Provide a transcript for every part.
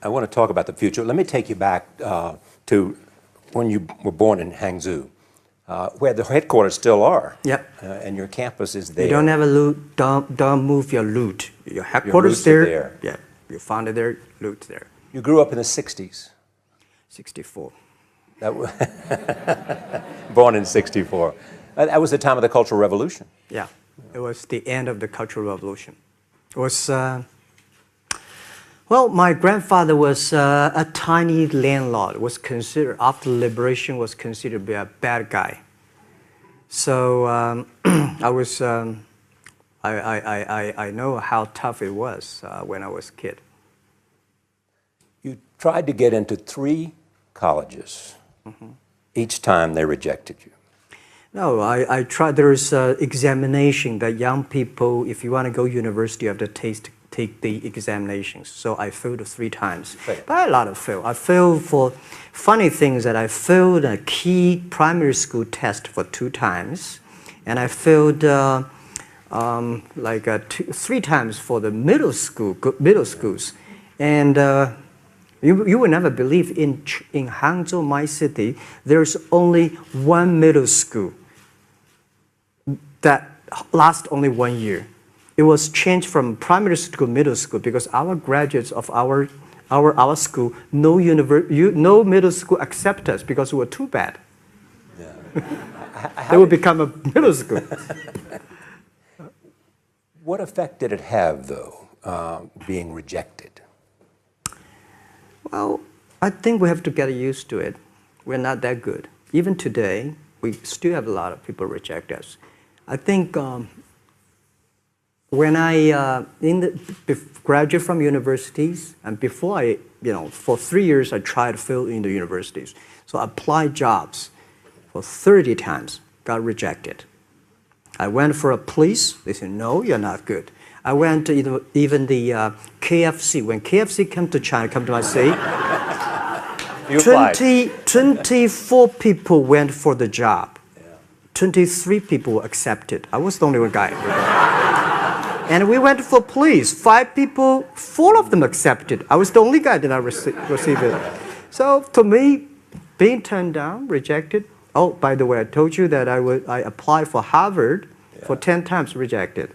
I want to talk about the future. Let me take you back to when you were born in Hangzhou, where the headquarters still are. Yep. And your campus is there. You don't have a loot, don't move your loot. Your headquarters there. Yeah, you found it there, loot there. You grew up in the 60s. 64. Born in 64. That was the time of the Cultural Revolution. Yeah, it was the end of the Cultural Revolution. It was, well, my grandfather was a tiny landlord, was considered, after liberation, was considered to be a bad guy. So I was, I know how tough it was when I was a kid. You tried to get into 3 colleges. Mm-hmm. Each time they rejected you. No, I tried. There's an examination that young people, if you want to go to university, you have to take the examinations. So I failed 3 times. Right. But a lot of fail. I failed for funny things that I failed a key primary school test for 2 times. And I failed 3 times for the middle schools. And you will never believe in Hangzhou, my city, there's only 1 middle school that lasts only 1 year. It was changed from primary school to middle school because our graduates of our school, no middle school accept us because we were too bad. Yeah. They would become a middle school. What effect did it have, though, being rejected? Well, I think we have to get used to it. We're not that good. Even today, we still have a lot of people reject us. I think when I graduated from universities, and before I, for 3 years, I tried to fill in the universities. So I applied jobs for 30 times, got rejected. I went for a police. They said, no, you're not good. I went to even the KFC. When KFC came to China, come to my city, 24 people went for the job. Yeah. 23 people were accepted. I was the only one guy. And we went for police. 5 people, 4 of them accepted. I was the only guy that I received it. So to me, being turned down, rejected. Oh, by the way, I told you that I applied for Harvard for 10 times, rejected.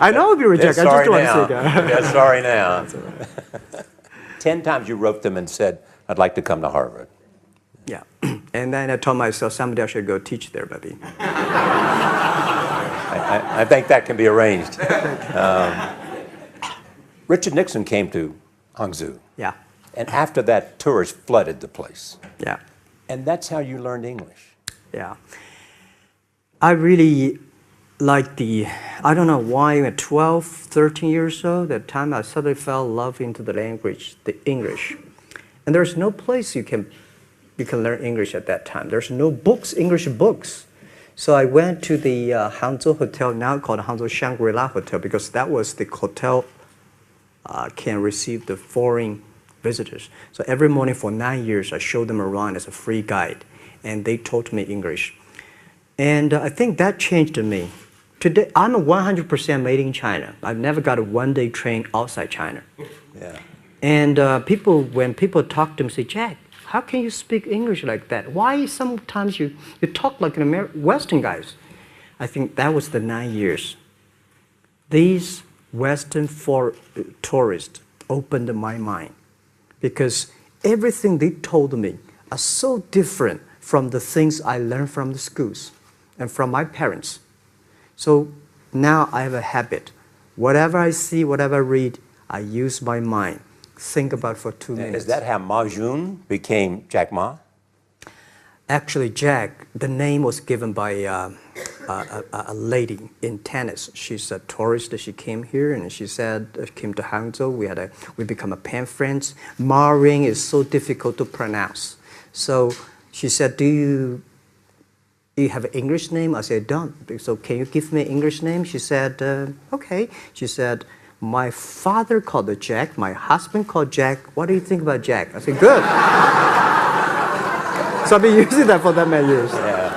I know I'll be rejected. I just don't want to say that. Yeah, sorry now. 10 times you wrote them and said, I'd like to come to Harvard. Yeah. And then I told myself, someday I should go teach there, maybe. I think that can be arranged. Richard Nixon came to Hangzhou. Yeah. And after that, tourists flooded the place. Yeah. And that's how you learned English. Yeah. I really like I don't know why, at 12, 13 years old, that time I suddenly fell in love into the language, the English. And there's no place you can learn English at that time. There's no books, English books. So I went to the Hangzhou Hotel, now called Hangzhou Shangri-La Hotel, because that was the hotel can receive the foreign visitors. So every morning for 9 years, I showed them around as a free guide, and they taught me English. And I think that changed me. Today, I'm 100% made in China. I've never got a one-day train outside China. Yeah. And when people talk to me, say, Jack, how can you speak English like that? Why sometimes you talk like an Western guys? I think that was the 9 years. These Western tourists opened my mind because everything they told me are so different from the things I learned from the schools and from my parents. So now I have a habit. Whatever I see, whatever I read, I use my mind. Think about for 2 minutes. Is that how Ma Jun became Jackma? Actually, Jack, the name was given by a lady in tennis. She's a tourist. She came here and she said, came to Hangzhou. We become a pen friends. Ma Ring is so difficult to pronounce. So she said, do you have an English name? I said, don't. So can you give me an English name? She said, okay. She said, my father called her Jack. My husband called Jack. What do you think about Jack? I said, good. So I've been using that for that many years. Yeah.